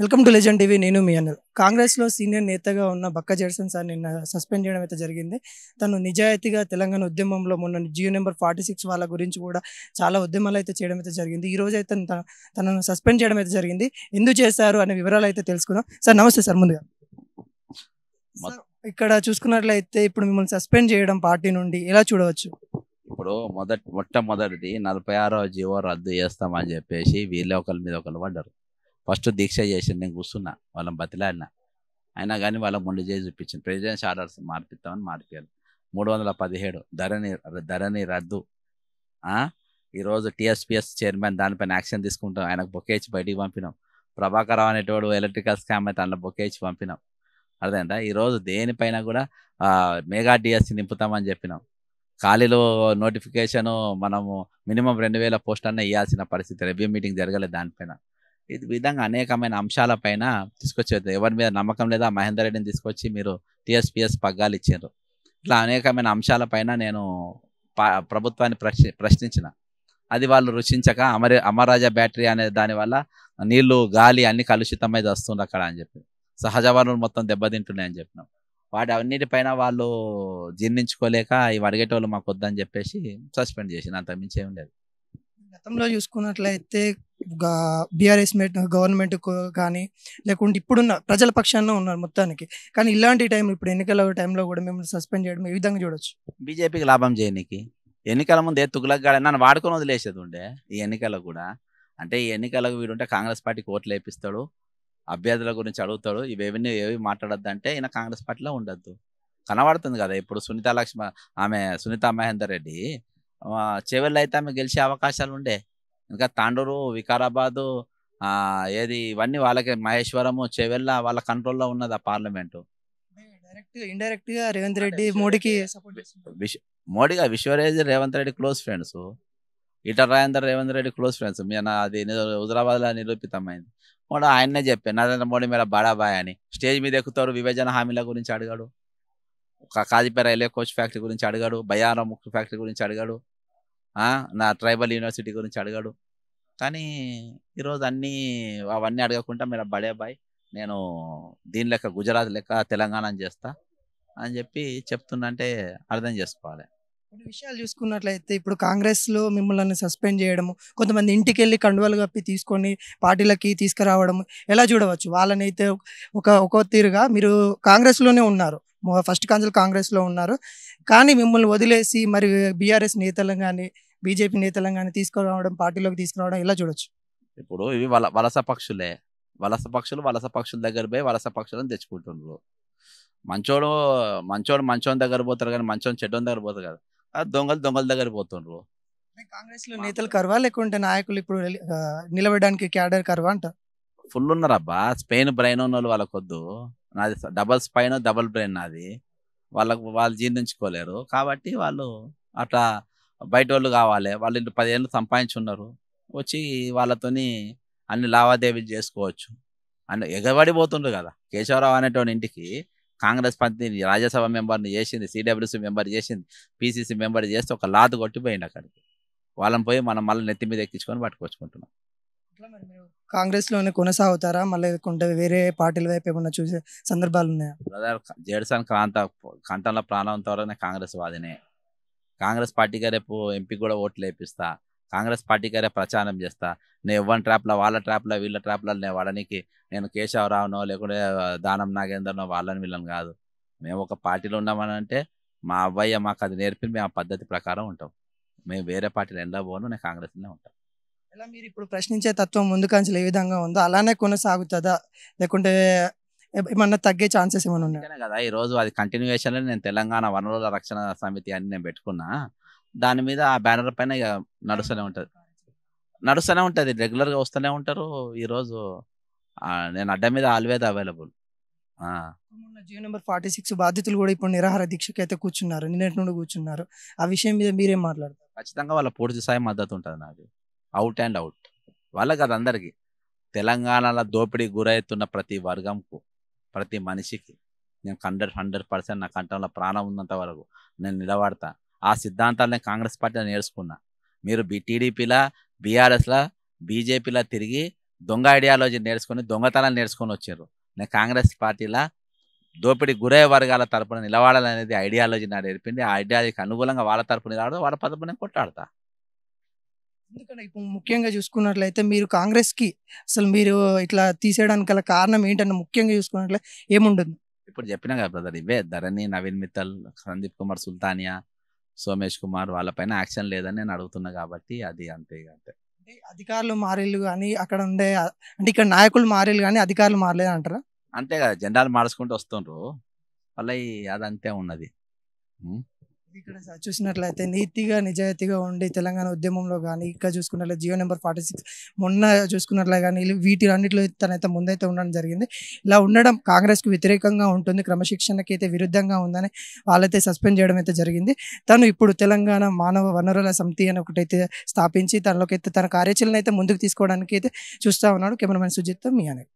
Welcome to legend TV. నేను మీ అనిల్. కాంగ్రెస్లో senior నేతగా ఉన్న బక్క జడ్సన్ సార్ నిన్న సస్పెండ్ చేయడం అయితే జరిగింది. తను నిజాయితీగా తెలంగాణ ఉద్యమంలో మొన్న జియో నెంబర్ 46 వాళ్ళ గురించి కూడా చాలా ఉద్యమాలు అయితే చేయడం అయితే జరిగింది. ఈ రోజు అయితే తనను సస్పెండ్ చేయడం అయితే జరిగింది. ఎందుకు చేశారు అనే వివరాలు అయితే తెలుసుకుందాం. సార్ నమస్తే సార్. ముందుగా సార్, ఇక్కడ చూసుకున్నట్లయితే ఇప్పుడు మిమ్మల్ని సస్పెండ్ చేయడం పార్టీ నుండి ఎలా చూడవచ్చు? ఇప్పుడు మొట్టమొదటిది 46వ జీవో రద్దు చేస్తామని చెప్పేసి వీళ్ళే ఒకరి మీద ఒకరు పడ్డారు. ఫస్ట్ దీక్ష చేసి నేను కూర్చున్నా, వాళ్ళని బతిలాడినా, అయినా కానీ వాళ్ళకి ముందు చేసి చూపించింది. Presidential orders మార్పిస్తామని మార్పారు. 317 ధరణి రద్దు. ఈరోజు టీఎస్పీఎస్ చైర్మన్ దానిపైన యాక్షన్ తీసుకుంటాం. ఆయనకు బొకే ఇచ్చి బయటికి పంపినాం. ప్రభాకర్ రావు అనేటోడు ఎలక్ట్రికల్ స్కామ్ అయితే అందులో బొకే ఇచ్చి పంపినాం. అర్థమైందా? ఈరోజు దేనిపైన కూడా మెగా డిఎస్సి నింపుతామని చెప్పినాం. ఖాళీలో నోటిఫికేషను మనము మినిమం 2000 పోస్టులన్నా ఇవ్వాల్సిన పరిస్థితి. రివ్యూ మీటింగ్ జరగలేదు దానిపైన. ఇది విధంగా అనేకమైన అంశాలపైన తీసుకొచ్చేది. ఎవరి మీద నమ్మకం లేదా మహేందర్ రెడ్డిని తీసుకొచ్చి మీరు టీఎస్పీఎస్ పగ్గాలు ఇచ్చారు. ఇట్లా అనేకమైన అంశాలపైన నేను ప్రభుత్వాన్ని ప్రశ్నించిన. అది వాళ్ళు రుచించక అమరాజా బ్యాటరీ అనే దానివల్ల నీళ్లు గాలి అన్ని కలుషితమై వస్తుంది అక్కడ అని చెప్పి, సహజ వనరులు మొత్తం దెబ్బతింటున్నాయని చెప్పినాం. వాటి అన్నిటిపైన వాళ్ళు జీర్ణించుకోలేక ఇవి అడిగేటోళ్ళు మాకు వద్దని చెప్పేసి సస్పెండ్ చేసిన, అంత మించి ఏం లేదు. గతంలో చూసుకున్నట్లయితే బీఆర్ఎస్ గవర్నమెంట్ కానీ లేకుంటే ఇప్పుడున్న ప్రజల పక్షాన ఉన్నారు మొత్తానికి. కానీ ఇలాంటి టైం ఇప్పుడు ఎన్నికల టైంలో కూడా మిమ్మల్ని సస్పెండ్ చేయడం ఏ విధంగా చూడొచ్చు? బీజేపీకి లాభం చేయనీకి. ఎన్నికల ముందే తుగులగ్గాడ నన్ను వాడుకొని వదిలేసేది ఉండే. ఈ ఎన్నికలకు కూడా అంటే ఈ ఎన్నికలకు వీడుంటే కాంగ్రెస్ పార్టీకి ఓట్లు వేపిస్తాడు, అభ్యర్థుల గురించి అడుగుతాడు. ఏవి మాట్లాడొద్దంటే ఈయన కాంగ్రెస్ పార్టీలో ఉండొద్దు. కనబడుతుంది కదా ఇప్పుడు సునీతా మహేందర్ రెడ్డి చెవెళ్ళు అయితే ఆమె గెలిచే అవకాశాలు ఉండే. ఇంకా తాండూరు, వికారాబాదు, ఇవన్నీ వాళ్ళకి, మహేశ్వరము, చెవెళ్ళ వాళ్ళ కంట్రోల్లో ఉన్నది ఆ పార్లమెంటు. ఇండైరెక్ట్ గా రేవంత్ రెడ్డి మోడీకి మోడీగా విశ్వరేజ్ Revanth Reddy close friends. Etela Rajender Revanth Reddy close friends. అది హుజరాబాద్లో నిరూపితమైంది. మోడీ ఆయన్నే చెప్పాను, నరేంద్ర మోడీ మీద బడాబాయ్ అని. స్టేజ్ మీద ఎక్కుతారు, విభజన హామీల గురించి అడిగాడు, కాజీపేట రైల్వే కోచ్ ఫ్యాక్టరీ గురించి అడిగాడు, బయ్యారం ముక్కు ఫ్యాక్టరీ గురించి అడిగాడు, నా ట్రైబల్ యూనివర్సిటీ గురించి అడిగాడు. కానీ ఈరోజు అవన్నీ అడగకుండా మీరు బడేబాయ్, నేను దీని లెక్క గుజరాత్ లెక్క తెలంగాణ చేస్తా అని చెప్పి చెప్తున్నంటే అర్థం చేసుకోవాలి. కొన్ని విషయాలు చూసుకున్నట్లయితే ఇప్పుడు కాంగ్రెస్లో మిమ్మల్ని సస్పెండ్ చేయడము, కొంతమంది ఇంటికి వెళ్ళి కండువాలు కప్పి తీసుకొని పార్టీలకి తీసుకురావడం ఎలా చూడవచ్చు? వాళ్ళని అయితే ఒక తీరుగా మీరు కాంగ్రెస్లోనే ఉన్నారు, ఫస్ట్ కాంగ్రెస్ కాంగ్రెస్లో ఉన్నారు, కానీ మిమ్మల్ని వదిలేసి మరి బీఆర్ఎస్ నేతలను కానీ బీజేపీ నేతలను కానీ తీసుకురావడం, పార్టీలోకి తీసుకురావడం ఎలా చూడొచ్చు? ఇప్పుడు ఇవి వలస పక్షులే. వలస పక్షుల దగ్గర పోయి వలస పక్షులను తెచ్చుకుంటున్నారు. మంచోని దగ్గర పోతారు కానీ చెడ్డోని దగ్గర పోతారు కదా. దొంగల దగ్గర పోతుండ్రు. కాంగ్రెస్లో నేతలు కరువా లేకుంటే నాయకులు ఇప్పుడు నిలబడడానికి క్యాడర్ కరువా అంట? ఫుల్ ఉన్నారబ్బా. స్పెయిన్ బ్రెయిన్ ఉన్న వాళ్ళు వాళ్ళకొద్దు. నాది డబల్ స్పైన్ డబల్ బ్రెయిన్ నాది. వాళ్ళు జీర్ణించుకోలేరు కాబట్టి వాళ్ళు అట్లా బయట వాళ్ళు కావాలి. వాళ్ళు 10 ఏళ్ళు సంపాదించున్నారు, వచ్చి వాళ్ళతోని అన్ని లావాదేవీలు చేసుకోవచ్చు అని ఎగబడిపోతుండ్రు కదా. కేశవరావు అనేటువంటి ఇంటికి కాంగ్రెస్ పార్టీ రాజ్యసభ మెంబర్ని చేసింది, సిడబ్ల్యూసీ మెంబర్ చేసింది, పీసీసీ మెంబర్ చేస్తే ఒక లాతు కొట్టిపోయింది అక్కడికి. వాళ్ళని పోయి మనం మళ్ళీ నెత్తి మీద ఎక్కించుకొని పట్టుకొచ్చుకుంటున్నాం. కాంగ్రెస్లోనే కొనసాగుతారా మళ్ళీ లేకుంటే వేరే పార్టీల వైపు ఏమన్నా చూసే సందర్భాలు ఉన్నాయా? బ్రదర్, జేడ్సన్ కంటంలో ప్రాణం తోరనే కాంగ్రెస్ వాదినే. కాంగ్రెస్ పార్టీగా రేపు ఎంపీ కూడా ఓట్లు వేపిస్తా, కాంగ్రెస్ పార్టీగా రేపు ప్రచారం చేస్తా. నేను ఎవ్వరి ట్రాప్లో, వాళ్ళ ట్రాప్లో, వీళ్ళ ట్రాప్లో నేను వాడనికి నేను కేశవరావునో లేకుంటే దానం నాగేందర్నో వీళ్ళని కాదు. మేము ఒక పార్టీలో ఉన్నామని అంటే మా అవ్వయ్య మాకు అది నేర్పి మేము ఆ పద్ధతి ప్రకారం ఉంటాం. మేము వేరే పార్టీలో ఎండా పోను, నేను కాంగ్రెస్లోనే ఉంటాం. ఎలా మీరు ఇప్పుడు ప్రశ్నించే తత్వం ముందుకంచెలు ఏ విధంగా ఉందో అలానే కొనసాగుతుందా లేకుంటే ఏమన్నా తగ్గే ఛాన్సెస్ ఏమైనా ఉన్నాయి కదా? ఈరోజు అది కంటిన్యూయేషన్. నేను తెలంగాణ వనరుల రక్షణ సమితి అని నేను పెట్టుకున్నా. దాని మీద ఆ బ్యానర్ పైన నడుస్తూనే ఉంటుంది, రెగ్యులర్గా వస్తూనే ఉంటారు. ఈరోజు నేను అడ్డ మీద ఆల్వేజ్ అవైలబుల్. జియో నెంబర్ 46 బాధితులు కూడా ఇప్పుడు నిరాహార దీక్షకి అయితే కూర్చున్నారు, నిన్నటి నుండి కూర్చున్నారు. ఆ విషయం మీద మీరేం మాట్లాడతారు? ఖచ్చితంగా వాళ్ళ పూర్తి స్థాయి మద్దతు ఉంటుంది నాది. అవుట్ అండ్ అవుట్ వాళ్ళకి, అది అందరికీ. తెలంగాణలో దోపిడీ గురవుతున్న ప్రతి వర్గంకు, ప్రతి మనిషికి నేను 100% నా కంఠంలో ప్రాణం ఉన్నంత వరకు నేను నిలబడతా. ఆ సిద్ధాంతాలు నేను కాంగ్రెస్ పార్టీలో నేర్చుకున్నా. మీరు టీడీపీలా, బీఆర్ఎస్లా, బీజేపీలా తిరిగి దొంగ ఐడియాలజీ నేర్చుకొని దొంగతనాలు నేర్చుకొని వచ్చారు. నేను కాంగ్రెస్ పార్టీలో దోపిడీ గురయ్యే వర్గాల తరపున నిలబడాలనేది ఐడియాలజీ నాకు నేర్పింది. ఆ ఐడియాలజీకి అనుకూలంగా వాళ్ళ తరపున నిలబడదు, వాళ్ళ తరపున నేను కొట్లాడతా. ఎందుకంటే ఇప్పుడు ముఖ్యంగా చూసుకున్నట్లయితే మీరు కాంగ్రెస్‌కి అసలు మీరు ఇట్లా తీసేయడానికి గల కారణం ఏంటని ముఖ్యంగా చూసుకున్నట్లయితే ఏముంటుంది? ఇప్పుడు చెప్పినా కదా బ్రదర్, ఇవే ధరణి, నవీన్ మిత్తల్, సందీప్ కుమార్ సుల్తానియా, సోమేష్ కుమార్ వాళ్ళపైన యాక్షన్ లేదని నేను అడుగుతున్నా కాబట్టి అది అంతే ఇక అంతే. అంటే అధికారులు మారిళ్ళు గానీ, అక్కడ ఉండే అంటే ఇక్కడ నాయకులు మారిళ్ళు గానీ, అధికారులు మారలేదంటారా? అంతే కదా, జెండాలు మార్చుకుంటూ వస్తుండ్రు, వాళ్ళ అదంతే ఉన్నది. ఉం? ఇక్కడ చూసినట్లయితే నీతిగా, నిజాయితీగా ఉండి తెలంగాణ ఉద్యమంలో గానీ, ఇక్కడ చూసుకున్నట్లయితే జియో నెంబర్ 46 మొన్న చూసుకున్నట్లే గానీ, వీటిలన్నిటిలో తనైతే ముందైతే ఉండడం జరిగింది. ఇలా ఉండడం కాంగ్రెస్‌కు వ్యతిరేకంగా ఉంటుంది, క్రమశిక్షణకి అయితే విరుద్ధంగా ఉందని వాళ్ళైతే సస్పెండ్ చేయడం అయితే జరిగింది. తను ఇప్పుడు తెలంగాణ మానవ వనరుల సమితి అని ఒకటైతే స్థాపించి, తనలోకైతే తన కార్యాచరణ అయితే ముందుకు తీసుకోవడానికి అయితే చూస్తా ఉన్నాడు. కెమెరామెన్ సుజిత్‌తో మీ అనిల్.